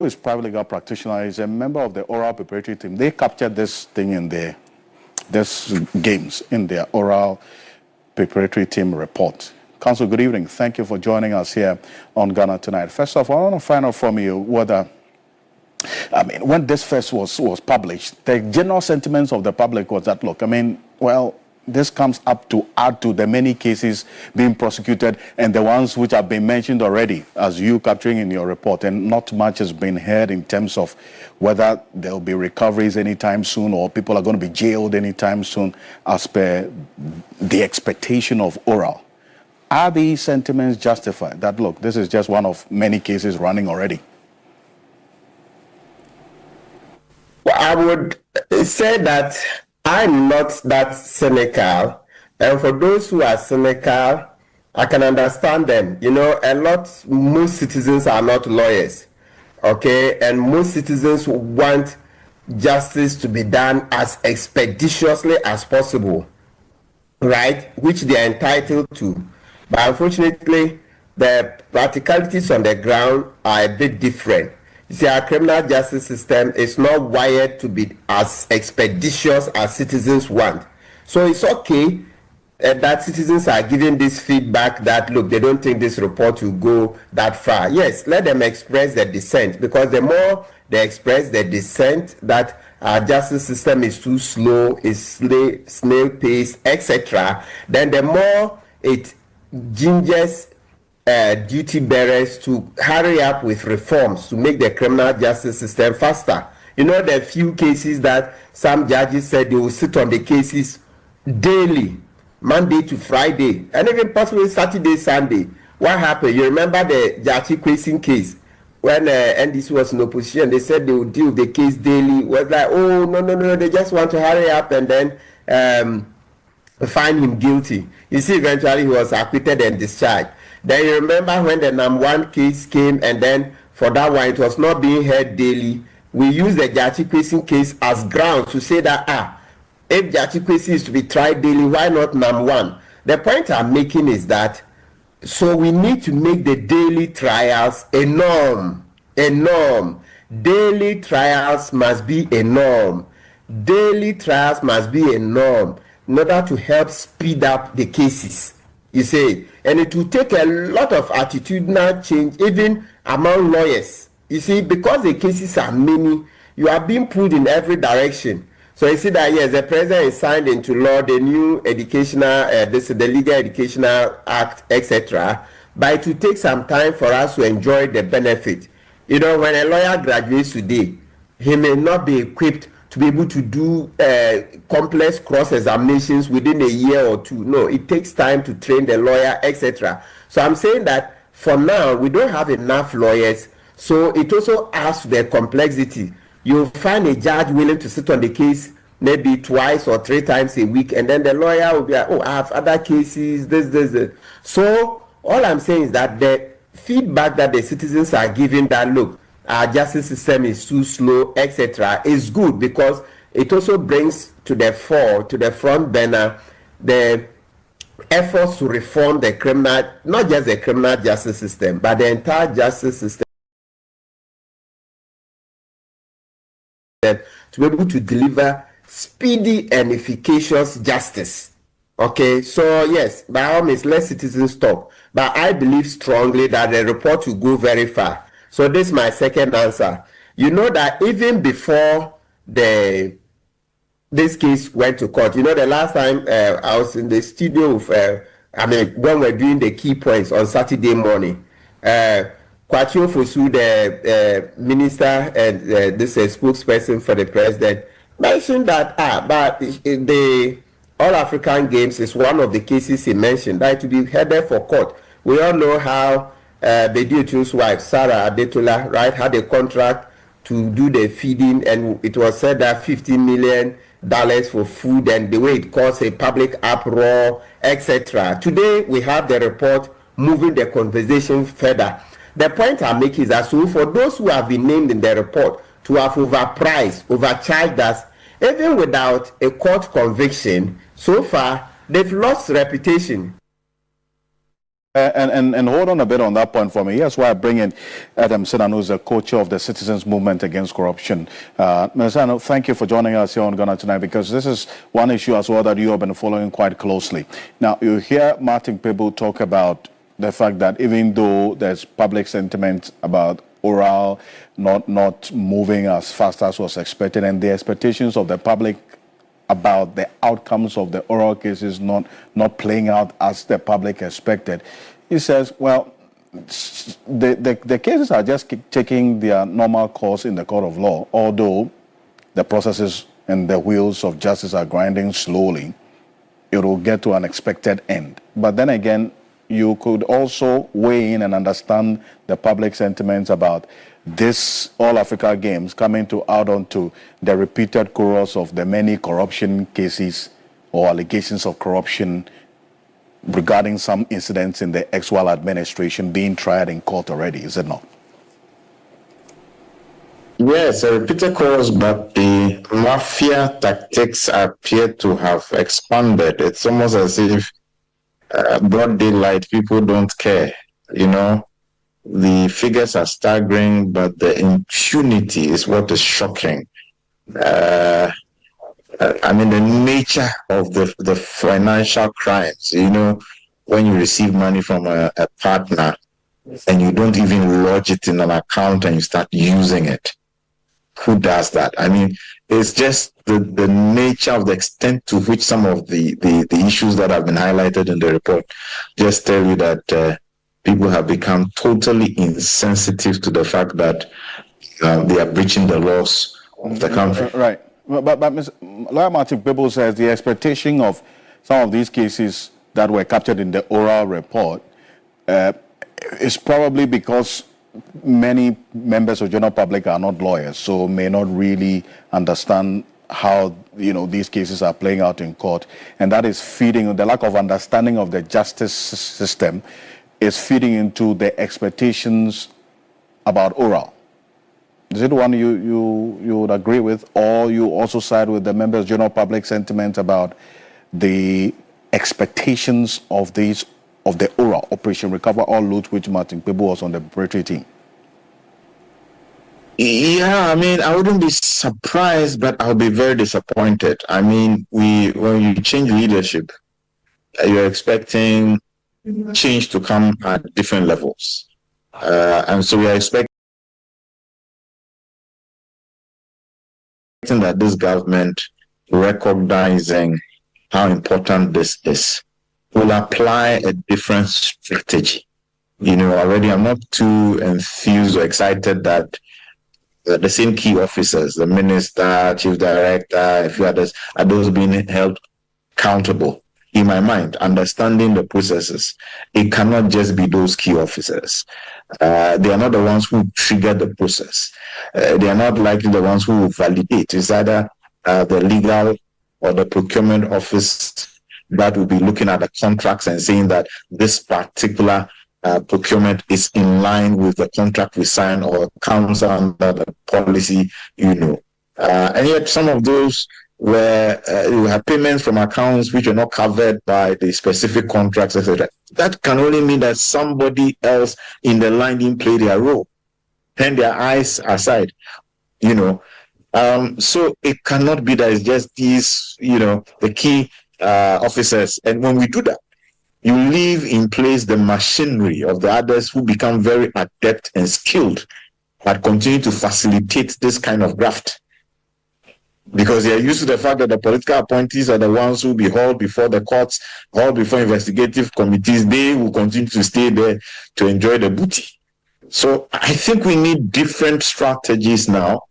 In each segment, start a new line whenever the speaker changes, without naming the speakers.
who is private legal practitioner, is a member of the oral preparatory team. They captured this thing in this games in their oral preparatory team report. Counsel, good evening. Thank you for joining us here on Ghana Tonight. First off, I want to find out from you whether, when this first was published, the general sentiments of the public was that, look, this comes up to add to the many cases being prosecuted and the ones which have been mentioned already, as you capturing in your report, and not much has been heard in terms of whether there will be recoveries anytime soon or people are going to be jailed anytime soon as per the expectation of oral. Are these sentiments justified? That, look, this is just one of many cases running already.
Well, I would say that I'm not that cynical, and for those who are cynical, I can understand them. Most citizens are not lawyers, okay? And most citizens want justice to be done as expeditiously as possible, right? Which they are entitled to. But unfortunately, the practicalities on the ground are a bit different. You see, our criminal justice system is not wired to be as expeditious as citizens want. So it's okay that citizens are giving this feedback that, look, they don't think this report will go that far. Yes, let them express their dissent, because the more they express their dissent that our justice system is too slow, is snail-paced, etc., then the more it gingers duty bearers to hurry up with reforms to make the criminal justice system faster. The few cases that some judges said they will sit on the cases daily, Monday to Friday, and even possibly Saturday, Sunday. What happened? You remember the Gyamfi Kwesi case when NDC was in opposition? They said they would deal with the case daily. It was like, oh, no, they just want to hurry up and then find him guilty. You see, eventually he was acquitted and discharged. Then you remember when the #1 case came, and then for that one it was not being heard daily. We used the Gyamfi Kwesi case as ground to say that if Gyamfi Kwesi is to be tried daily, why not #1? The point I'm making is that so we need to make the daily trials a norm. Daily trials must be a norm. Daily trials must be a norm in order to help speed up the cases. You see, and it will take a lot of attitudinal change even among lawyers. You see, because the cases are many, you are being pulled in every direction. So you see that, yes, the president is signed into law the new educational, the Legal Educational Act, etc. But it will take some time for us to enjoy the benefit. When a lawyer graduates today, he may not be equipped to be able to do complex cross-examinations within a year or two. No, it takes time to train the lawyer, etc. So I'm saying that for now, we don't have enough lawyers. So it also adds to the complexity. You'll find a judge willing to sit on the case maybe 2 or 3 times a week, and then the lawyer will be like, oh, I have other cases, this. So all I'm saying is that the feedback that the citizens are giving that, look, our justice system is too slow, etc., is good, because it also brings to the front burner, the efforts to reform the criminal, not just the criminal justice system, but the entire justice system, to be able to deliver speedy and efficacious justice. Okay, so yes, by all means, let citizens talk. But I believe strongly that the report will go very far. So this is my second answer. You know that even before this case went to court, the last time I was in the studio with, when we're doing the key points on Saturday morning, Kwaku Annan, the minister and this spokesperson for the president, mentioned that but the All African Games is one of the cases he mentioned that to be headed for court. We all know how Bediatuo's wife, Sarah Adetola, right, had a contract to do the feeding, and it was said that $50 million for food, and the way it caused a public uproar, etc. Today, we have the report moving the conversation further. The point I'm making is that so for those who have been named in the report to have overcharged us, even without a court conviction, so far, they've lost reputation.
And hold on a bit on that point for me. Here's why I bring in Adam Sinano, who's the co-chair of the Citizens Movement Against Corruption. Mr. Sinano, thank you for joining us here on Ghana Tonight, because this is one issue as well that you have been following quite closely. Now, you hear Martin Kpebu talk about the fact that even though there's public sentiment about oral not moving as fast as was expected, and the expectations of the public about the outcomes of the oral cases not playing out as the public expected, he says, well, the cases are just taking their normal course in the court of law, although the processes and the wheels of justice are grinding slowly. It will get to an expected end. But then again, you could also weigh in and understand the public sentiments about this All Africa Games coming to add on to the repeated chorus of the many corruption cases or allegations of corruption regarding some incidents in the ex-Wal administration being tried in court already, is it not?
Yes, a repeated chorus, but the mafia tactics appear to have expanded. It's almost as if broad daylight, people don't care, you know. The figures are staggering, but the impunity is what is shocking. I mean, the nature of the financial crimes, you know, when you receive money from a partner and you don't even lodge it in an account and you start using it. Who does that? I mean, it's just the nature of the extent to which some of the issues that have been highlighted in the report just tell you that people have become totally insensitive to the fact that they are breaching the laws of the country.
Right. But Lawyer Martin Kpebu says the expectation of some of these cases that were captured in the oral report is probably because many members of the general public are not lawyers, so may not really understand how, you know, these cases are playing out in court, and that is feeding the lack of understanding of the justice system is feeding into the expectations about oral. Is it one you would agree with, or you also side with the members' general public sentiment about the expectations of the oral Operation Recover All Loot, which Martin Kpebu was on the preparatory team?
Yeah, I mean, I wouldn't be surprised, but I'll be very disappointed. I mean, when you change leadership, you're expecting change to come at different levels. And so we are expecting that this government, recognizing how important this is, will apply a different strategy. You know, already I'm not too enthused or excited that the same key officers, the minister, chief director, a few others, are those being held accountable. In my mind, understanding the processes, it cannot just be those key officers. They are not the ones who trigger the process. They are not likely the ones who will validate. It's either the legal or the procurement office that will be looking at the contracts and saying that this particular procurement is in line with the contract we sign or comes under the policy, you know. And yet some of those where you have payments from accounts which are not covered by the specific contracts, etc. That can only mean that somebody else in the line didn't play their role, turn their eyes aside, you know. So it cannot be that it's just these, you know, the key officers. And when we do that, you leave in place the machinery of the others who become very adept and skilled but continue to facilitate this kind of graft. Because they are used to the fact that the political appointees are the ones who will be hauled before the courts, hauled before investigative committees. They will continue to stay there to enjoy the booty. So I think we need different strategies now,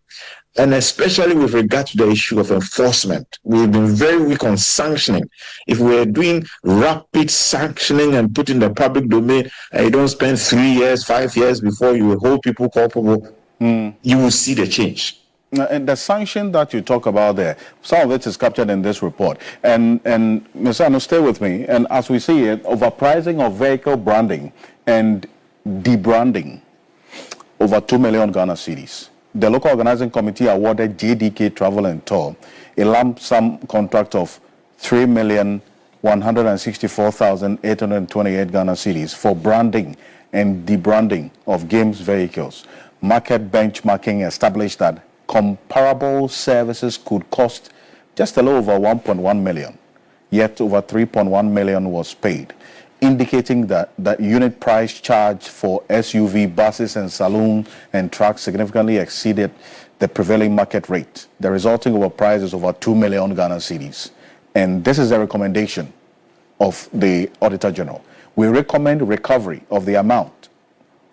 and especially with regard to the issue of enforcement. We've been very weak on sanctioning. If we're doing rapid sanctioning and put in the public domain, and you don't spend 3 years, 5 years before you hold people culpable, you will see the change.
And the sanction that you talk about there, some of it is captured in this report. And Mr. Anno, stay with me. And as we see it, overpricing of vehicle branding and debranding, over 2 million Ghana cedis. The local organizing committee awarded JDK Travel and Tour a lump sum contract of 3 million 164,828 Ghana cedis for branding and debranding of games vehicles. Market benchmarking established that comparable services could cost just a little over 1.1 million, yet over 3.1 million was paid, indicating that unit price charged for SUV buses and saloon and trucks significantly exceeded the prevailing market rate. The resulting over price is over 2 million Ghana cedis. And this is a recommendation of the Auditor General. We recommend recovery of the amount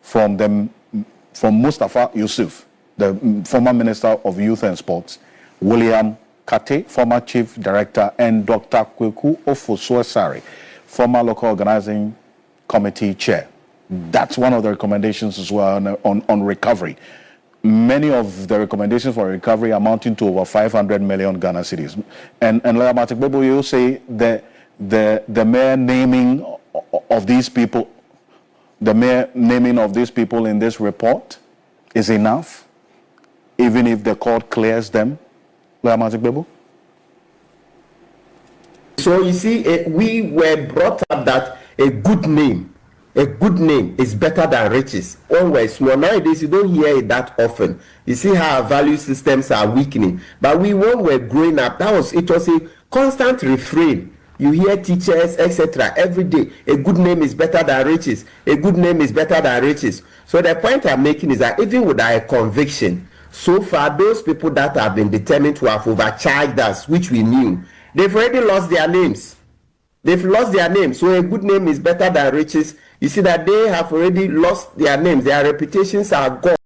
from Mustafa Yusuf, the former Minister of Youth and Sports, William Kate, former Chief Director, and Dr. Kweku Annan, former Local Organizing Committee Chair. That's one of the recommendations as well on recovery. Many of the recommendations for recovery amounting to over 500 million Ghana cedis. And Kpebu, you say the mere naming of these people, the mere naming of these people in this report is enough, even if the court clears them? Kpebu?
So you see, we were brought up that a good name is better than riches. Always. Well, nowadays you don't hear it that often. You see how our value systems are weakening. But when we were growing up, it was a constant refrain. You hear teachers, etc. every day. A good name is better than riches. A good name is better than riches. So the point I'm making is that even without a conviction, so far those people that have been determined to have overcharged us, which we knew, they've already lost their names. They've lost their names. So a good name is better than riches. You see that they have already lost their names. Their reputations are gone.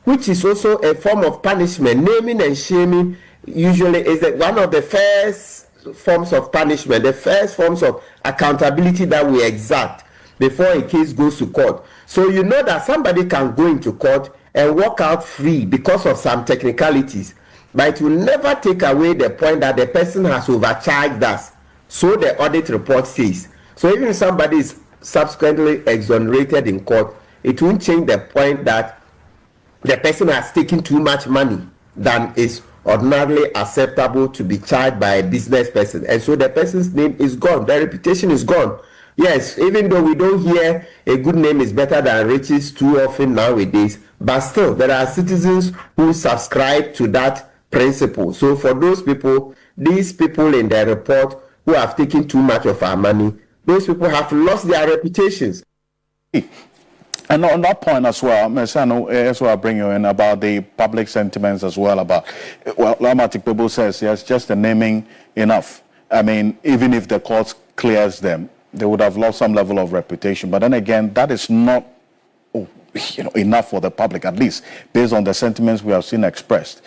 Which is also a form of punishment. Naming and shaming usually is one of the first forms of punishment, the first forms of accountability that we exact before a case goes to court. So you know that somebody can go into court and walk out free because of some technicalities, but it will never take away the point that the person has overcharged us. So the audit report says. So even if somebody is subsequently exonerated in court, it won't change the point that the person has taken too much money than is ordinarily acceptable to be charged by a business person. And so the person's name is gone. Their reputation is gone. Yes, even though we don't hear a good name is better than riches too often nowadays, but still there are citizens who subscribe to that principle. So for those people, these people in the report who have taken too much of our money, those people have lost their reputations.
And on that point as well, Mesano, as well, I bring you in about the public sentiments as well about, well, Kpebu says, yes, just the naming enough. I mean, even if the court clears them, they would have lost some level of reputation. But then again, that is not enough for the public, at least based on the sentiments we have seen expressed.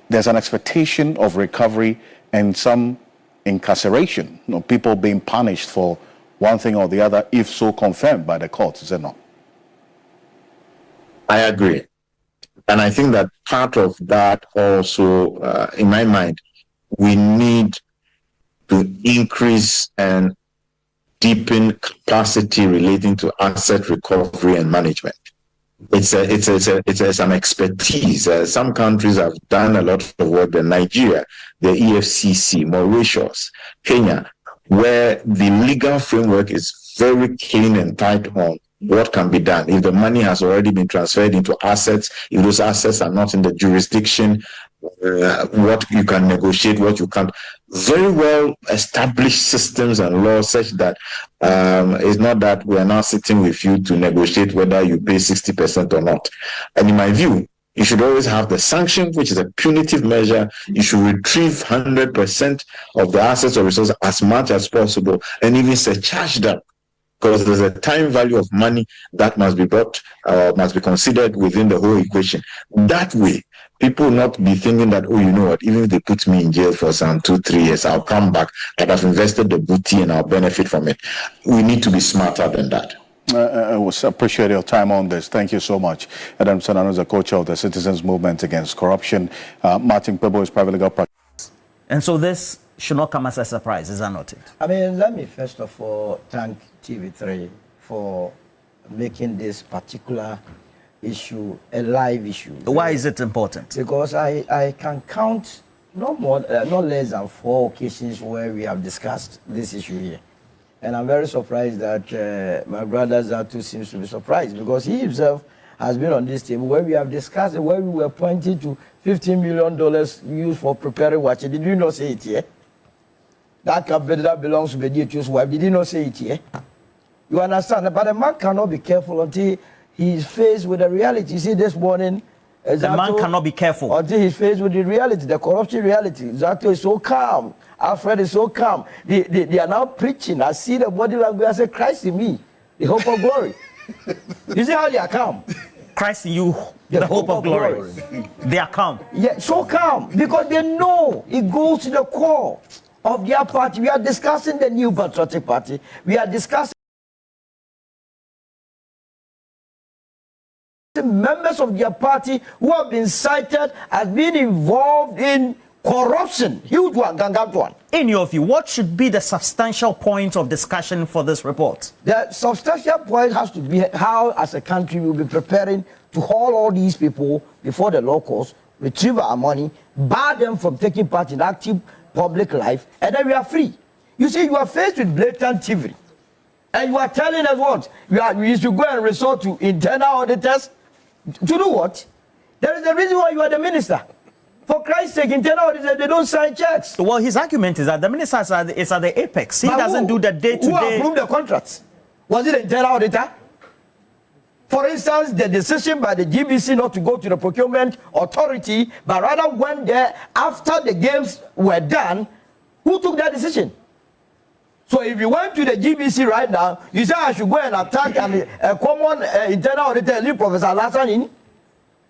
There's an expectation of recovery and some incarceration, people being punished for one thing or the other, if so confirmed by the courts, is it not?
I agree. And I think that part of that also, in my mind, we need to increase and deepen capacity relating to asset recovery and management. It's an expertise. Some countries have done a lot of work. Nigeria, the EFCC, Mauritius, Kenya, where the legal framework is very clean and tight on what can be done. If the money has already been transferred into assets, if those assets are not in the jurisdiction, what you can negotiate, what you can't. Very well established systems and laws such that it's not that we are now sitting with you to negotiate whether you pay 60% or not. And in my view, you should always have the sanction, which is a punitive measure. You should retrieve 100% of the assets or resources as much as possible and even surcharge them, because there's a time value of money that must be brought, must be considered within the whole equation. That way, people will not be thinking that, oh, you know what, even if they put me in jail for some 2-3 years, I'll come back and I've invested the booty and I'll benefit from it. We need to be smarter than that.
I appreciate your time on this. Thank you so much. Adam Sanano is a co-chair of the Citizens Movement Against Corruption. Martin Kpebu is private legal practice.
And so this should not come as a surprise, is that not it?
I mean, let me first of all thank TV3 for making this particular issue a live issue.
Why is it important?
Because I can count no less than 4 occasions where we have discussed this issue here. And I'm very surprised that my brother Zatu seems to be surprised, because he himself has been on this table where we have discussed it, where we were pointing to $15 million used for preparing watch. Did you not say it here? That company that belongs to Bediatuo's wife, did you not say it here? You understand? But a man cannot be careful until he is faced with the reality. You see, this morning,
the man cannot be careful
until he's faced with the reality, the corruption reality. Zato is so calm. Alfred is so calm. They are now preaching. I see the body language. I say, Christ in me, the hope of glory. You see how they are calm?
Christ in you, the hope of glory. They are calm.
Yeah, so calm, because they know it goes to the core of their party. We are discussing the new patriotic party. We are discussing members of their party who have been cited as being involved in corruption. Huge one, gangan one.
In your view, what should be the substantial point of discussion for this report?
The substantial point has to be how, as a country, we will be preparing to haul all these people before the law courts, retrieve our money, bar them from taking part in active public life, and then we are free. You see, you are faced with blatant thievery, and you are telling us what? We should go and resort to internal auditors. To do what? There is a reason why you are the minister. For Christ's sake, internal auditors, they don't sign checks.
Well, his argument is that the minister is at the apex. He doesn't do the day-to-day.
Who approved the contracts? Was it the internal auditor? For instance, the decision by the GBC not to go to the procurement authority, but rather went there after the games were done. Who took that decision? So if you went to the GBC right now, you say I should go and attack a common internal auditor, leave Professor Lassanin.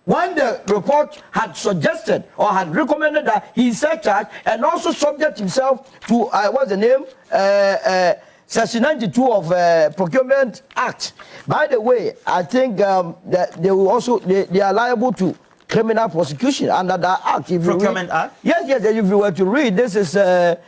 When the report had suggested or had recommended that he set charge and also subject himself to, what's the name? Section 92 of Procurement Act. By the way, I think that they will also, they are liable to criminal prosecution under that act. If
Procurement Act?
Yes, if you were to read, this is the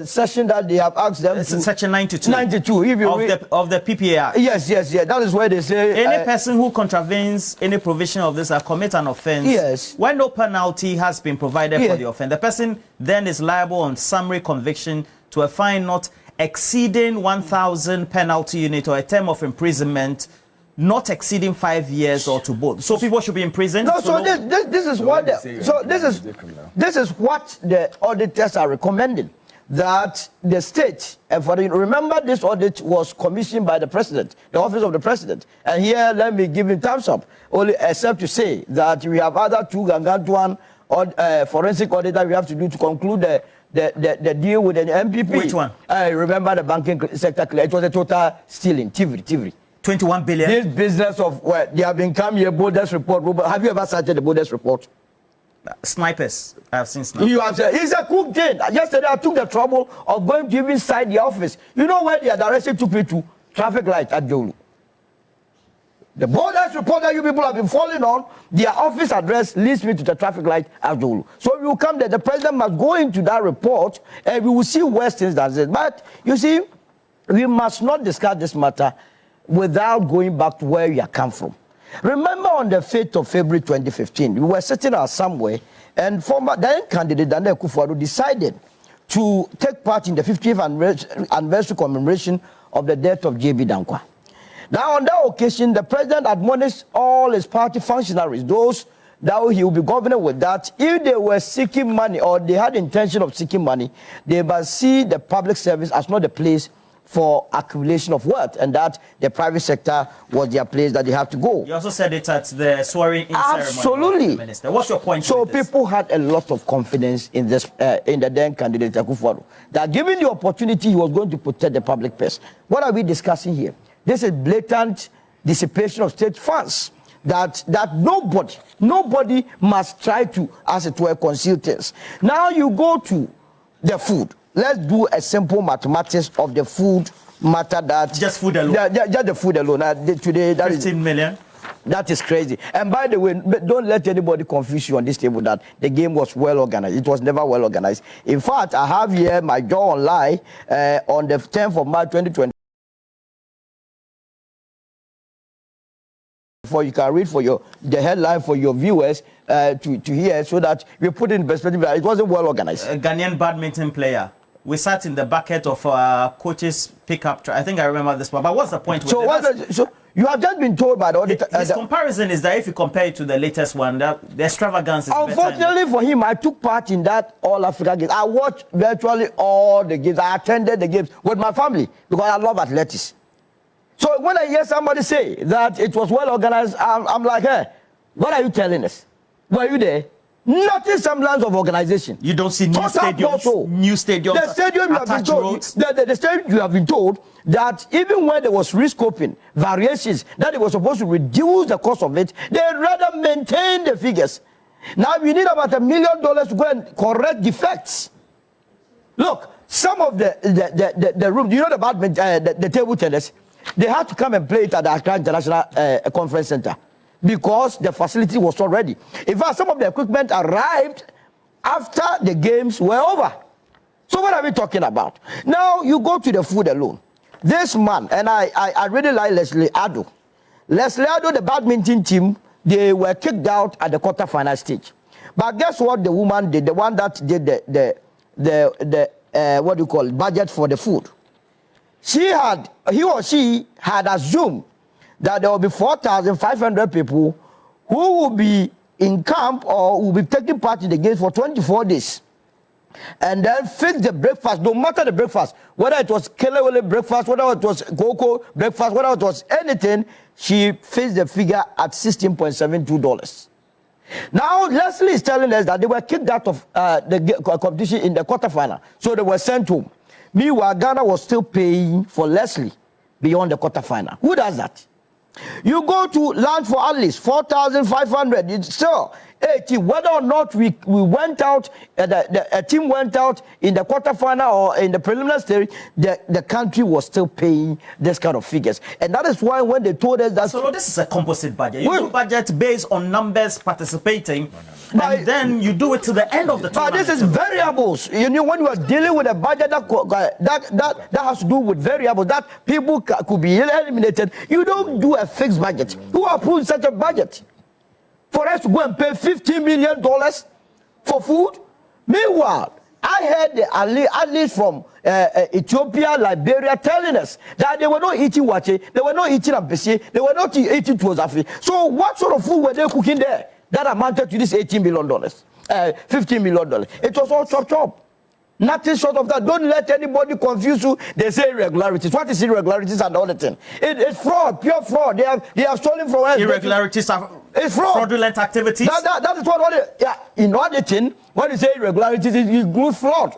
section that they have asked them
it's
to.
Section 92.
92. If you
of the PPA Act.
Yes. That is where they say
any person who contravenes any provision of this act commit an offense.
Yes.
When no penalty has been provided for the offense, the person then is liable on summary conviction to a fine not exceeding 1,000 penalty unit or a term of imprisonment not exceeding 5 years or to both. So people should be imprisoned.
No, so this is what this is what the auditors are recommending, that the state, and remember this audit was commissioned by the president, the office of the president. And here let me give him thumbs up, only except to say that we have other 2 Gangantuan forensic auditor we have to do to conclude the deal with the NPP.
Which one?
I remember the banking sector. It was a total stealing, thievery.
21 billion.
This business of where they have been come here, Borders report. Have you ever cited the Borders report?
Snipers. I have seen snipers.
You have said it's a cook thing. Yesterday I took the trouble of going to even inside the office. You know where their direction took me to? Traffic light at Jolu. The Borders report that you people have been falling on, their office address leads me to the traffic light at Jolu. So you come there, the president must go into that report and we will see worse things than this. But you see, we must not discuss this matter without going back to where we have come from. Remember on the 5th of February 2015, we were sitting out somewhere and former then candidate Akufo Addo decided to take part in the 50th anniversary commemoration of the death of J.B. Dankwa. Now on that occasion, the president admonished all his party functionaries, those that he will be governing with, that if they were seeking money or they had intention of seeking money, they must see the public service as not the place for accumulation of wealth, and that the private sector was their place that they have to go.
You also said it at the swearing-in ceremony.
Absolutely.
Minister. What's your point?
So people had a lot of confidence in this, in the then candidate Akufo Addo, that given the opportunity, he was going to protect the public purse. What are we discussing here? This is blatant dissipation of state funds. That nobody must try to, as it were, conceal things. Now you go to the food. Let's do a simple mathematics of the food matter that...
Just food alone?
Just the food alone. Today, that
15 million?
That is crazy. And by the way, don't let anybody confuse you on this table that the game was well organized. It was never well organized. In fact, I have here my jaw online on the 10th of March 2020. therefore you can read for the headline for your viewers to hear, so that we put in perspective that it wasn't well organized.
A Ghanaian badminton player. We sat in the bucket of coach's pickup. I think I remember this one. But what's the point?
So you have just been told by the auditor.
His comparison is that if you compare it to the latest one, the extravagance is
unfortunately for him, I took part in that All Africa Games. I watched virtually all the games. I attended the games with my family because I love athletics. So when I hear somebody say that it was well organized, I'm like, hey, what are you telling us? Were you there? Nothing semblance of organization.
You don't see new stadiums. New stadiums.
The stadium you have been told. The stadium you have been told that even when there was rescoping variations, that they were supposed to reduce the cost of it, they rather maintain the figures. Now we need about $1 million to go and correct defects. Look, some of the room, you know about the table tennis, they had to come and play it at the Accra International Conference Center, because the facility was not ready. In fact, some of the equipment arrived after the games were over. So what are we talking about? Now you go to the food alone. This man, and I really like Leslie Addo. Leslie Addo, the badminton team, they were kicked out at the quarterfinal stage. But guess what the woman did? The one that did the what do you call it, budget for the food. He or she had assumed that there will be 4,500 people who will be in camp or will be taking part in the games for 24 days. And then fix the breakfast, no matter the breakfast, whether it was kelewele breakfast, whether it was cocoa breakfast, whether it was anything, she fixed the figure at $16.72. Now, Leslie is telling us that they were kicked out of the competition in the quarterfinal, so they were sent home. Meanwhile, Ghana was still paying for Leslie beyond the quarterfinal. Who does that? You go to land for at least 4,500. It's still 80. Whether or not we went out, a team went out in the quarterfinal or in the preliminary stage, the country was still paying this kind of figures. And that is why when they told us that...
So this is a composite budget. You do budget based on numbers participating, and then you do it to the end of the tournament.
But this is variables. You know, when you are dealing with a budget that has to do with variables, that people could be eliminated, you don't do a fixed budget. Who approved such a budget? For us to go and pay $15 million for food? Meanwhile, I heard the alleges from Ethiopia, Liberia telling us that they were not eating wache, they were not eating ampesi, they were not eating tuozafi. So what sort of food were they cooking there that amounted to this $18 million, $15 million? It was all chop. Nothing short of that. Don't let anybody confuse you. They say irregularities. What is irregularities and all the thing? It's fraud, pure fraud. They have stolen from us.
Irregularities are fraudulent activities.
That is what in auditing, when you say irregularities, it includes fraud.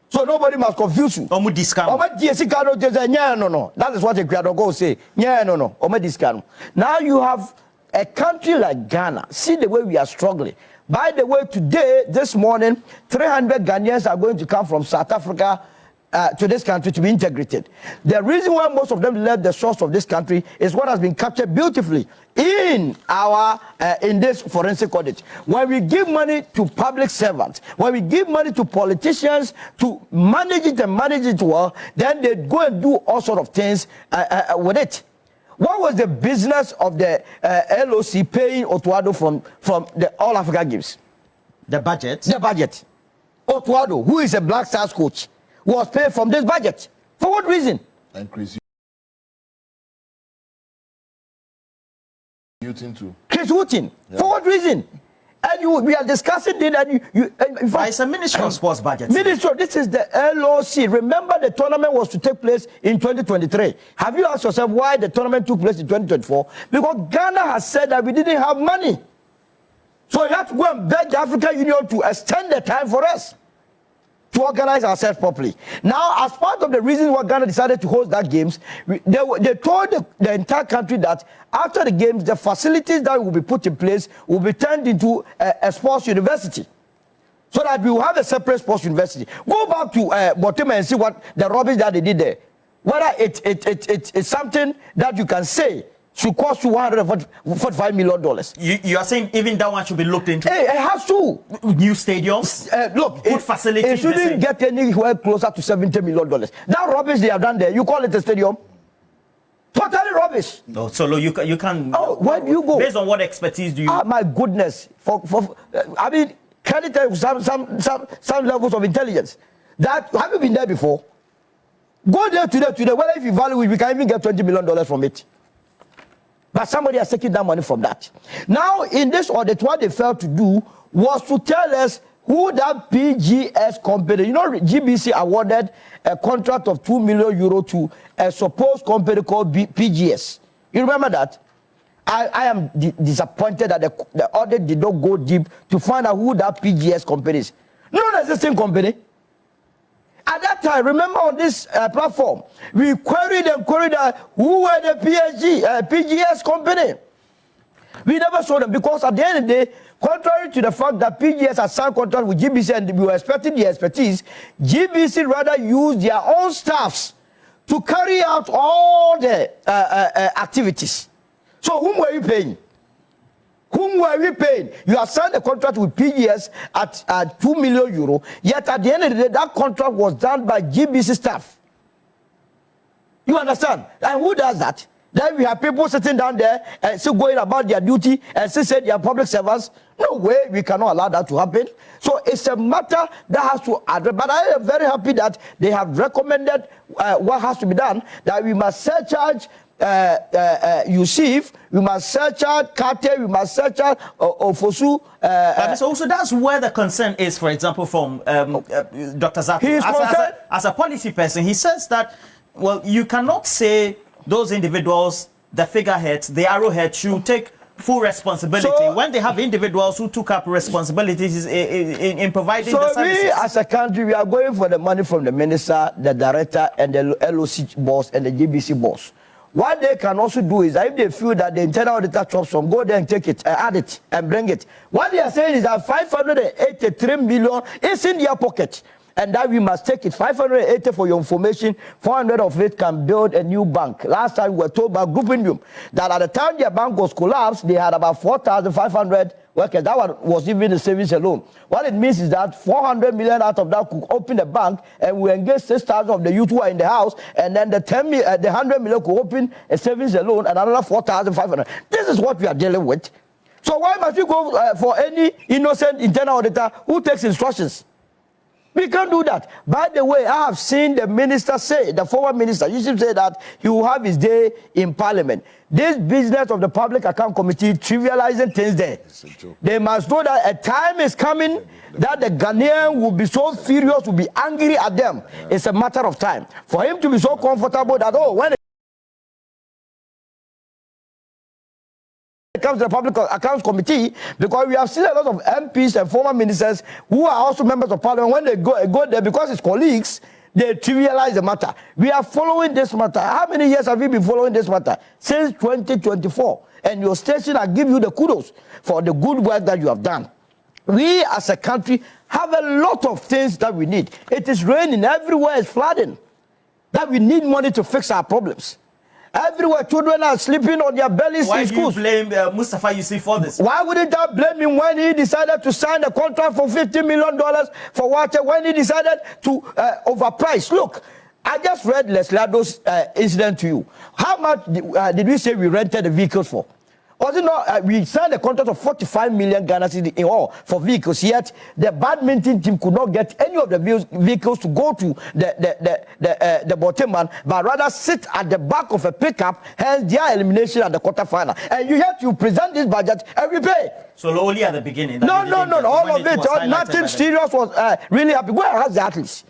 So nobody must confuse you.
Omu discount.
No. That is what the Creator say. No. Omu discount. Now you have a country like Ghana. See the way we are struggling. By the way, today, this morning, 300 Ghanaians are going to come from South Africa to this country to be integrated. The reason why most of them left the shores of this country is what has been captured beautifully in this forensic audit. When we give money to public servants, when we give money to politicians to manage it well, then they go and do all sorts of things with it. What was the business of the LOC paying Akufo Addo from the All Africa Games?
The budget?
The budget. Akufo Addo, who is a Black Stars coach, was paid from this budget. For what reason?
And
Chris Wooten. Yeah. For what reason? And we are discussing it, and
it's a Ministry of Sports budget.
Ministry, this is the LOC. Remember, the tournament was to take place in 2023. Have you asked yourself why the tournament took place in 2024? Because Ghana has said that we didn't have money. So you have to go and beg the African Union to extend the time for us to organize ourselves properly. Now, as part of the reason why Ghana decided to host that games, they told the entire country that after the games, the facilities that will be put in place will be turned into a sports university, so that we will have a separate sports university. Go back to Botema and see what the rubbish that they did there. Whether it's something that you can say should cost you $145 million.
You are saying even that one should be looked into?
Hey, it has to.
New stadiums?
Look,
good facilities.
It shouldn't get anywhere closer to $70 million. That rubbish they have done there, you call it a stadium? Totally rubbish.
No, so you can.
Oh, where do you go?
Based on what expertise do you?
My goodness, I mean, can you tell some levels of intelligence? That have you been there before? Go there today. Well, if you value it, we can even get $20 million from it. But somebody has taken that money from that. Now, in this audit, what they failed to do was to tell us who that PGS company, you know, GBC awarded a contract of €2 million to a supposed company called PGS. You remember that? I am disappointed that the audit did not go deep to find out who that PGS company is. Non-existing company. At that time, remember on this platform, we queried who were the PGS company. We never saw them because at the end of the day, contrary to the fact that PGS had signed contract with GBC and we were expecting the expertise, GBC rather used their own staffs to carry out all the activities. So whom were you paying? Whom were we paying? You have signed a contract with PGS at €2 million, yet at the end of the day, that contract was done by GBC staff. You understand? And who does that? Then we have people sitting down there and still going about their duty and still say they are public servants. No way, we cannot allow that to happen. So it's a matter that has to address. But I am very happy that they have recommended what has to be done, that we must surcharge Yusuf, we must surcharge Kate, we must surcharge Ofosu.
So that's where the concern is, for example, from Dr. Zato. As a policy person, he says that, well, you cannot say those individuals, the figureheads, the arrowheads, should take full responsibility when they have individuals who took up responsibilities in providing the services. So we, as a country, we are going for the money from the minister, the director, and the LOC boss, and the GBC boss. What they can also do is that if they feel that the internal auditor chops from, go there and take it, add it, and bring it. What they are saying is that 583 million is in their pocket. And that we must take it. 580 for your information, 400 of it can build a new bank. Last time we were told by Group Indium that at the time their bank was collapsed, they had about 4,500 workers. That was even the savings alone. What it means is that 400 million out of that could open the bank, and we engage 6,000 of the youth who are in the house, and then the 100 million could open a savings alone, and another 4,500. This is what we are dealing with. So why must we go for any innocent internal auditor who takes instructions? We can't do that. By the way, I have seen the minister say, the former minister, you should say that he will have his day in parliament. This business of the Public Account Committee trivializing things there. They must know that a time is coming that the Ghanaian will be so furious, will be angry at them. It's a matter of time. For him to be so comfortable that, oh, when it comes to the Public Accounts Committee, because we have seen a lot of MPs and former ministers who are also members of parliament, when they go there, because it's colleagues, they trivialize the matter. We are following this matter. How many years have you been following this matter? Since 2024. And your station, I give you the kudos for the good work that you have done. We as a country have a lot of things that we need. It is raining, everywhere is flooding. That we need money to fix our problems. Everywhere, children are sleeping on their bellies in schools. Why do you blame Mustafa Yusuf for this? Why wouldn't I blame him when he decided to sign a contract for $50 million for water, when he decided to overprice? Look, I just read Leslie Addo's incident to you. How much did we say we rented the vehicles for? Was it not, we signed a contract of 45 million Ghana cedis in all for vehicles, yet the badminton team could not get any of the vehicles to go to the bottom man, but rather sit at the back of a pickup, hence their elimination at the quarterfinal. And you have to present this budget and we pay. So only at the beginning? No, all of it, nothing serious was really happy. Where has the athletes?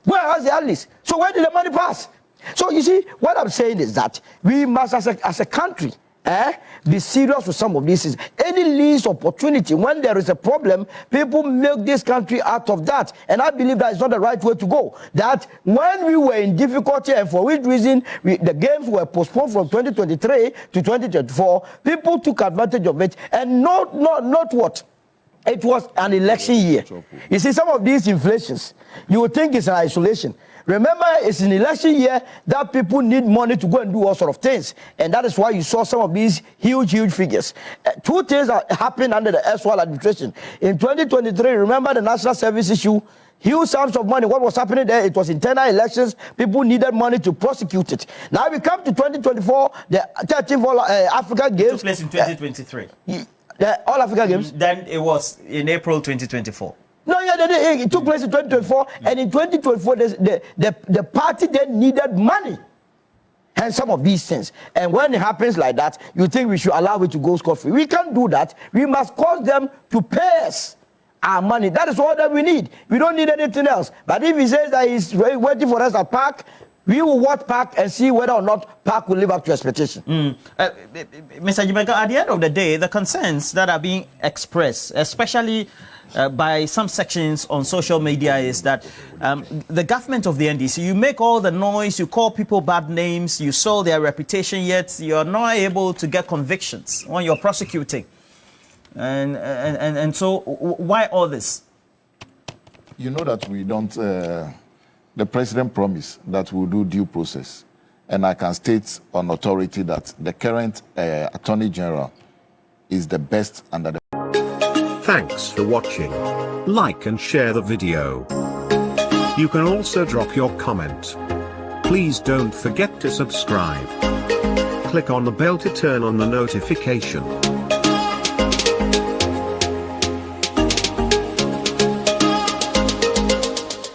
Where has the athletes? So where did the money pass? So you see, what I'm saying is that we must, as a country, be serious with some of these things. Any least opportunity, when there is a problem, people make this country out of that. And I believe that is not the right way to go. That when we were in difficulty, and for which reason the games were postponed from 2023 to 2024, people took advantage of it. And not what? It was an election year. You see, some of these inflations, you would think it's an isolation. Remember, it's an election year that people need money to go and do all sort of things. And that is why you saw some of these huge figures. Two things that happened under the erstwhile administration. In 2023, remember the national service issue
huge sums of money. What was happening there? It was internal elections. People needed money to prosecute it. Now we come to 2024, the 13th African Games. It took
place in 2023.
The All Africa Games.
Then it was in April 2024.
No, yeah, it took place in 2024, and in 2024, the party then needed money. And some of these things. And when it happens like that, you think we should allow it to go scot-free. We can't do that. We must cause them to pay us our money. That is all that we need. We don't need anything else. But if he says that he's waiting for us at Park, we will watch Park and see whether or not Park will live up to expectation.
Mr. Jimeka, at the end of the day, the concerns that are being expressed, especially by some sections on social media, is that the government of the NDC, you make all the noise, you call people bad names, you soil their reputation, yet you're not able to get convictions when you're prosecuting. And so why all this?
You know that we don't, the president promised that we'll do due process. And I can state on authority that the current Attorney General is the best under the...
Thanks for watching. Like and share the video. You can also drop your comment. Please don't forget to subscribe. Click on the bell to turn on the notification.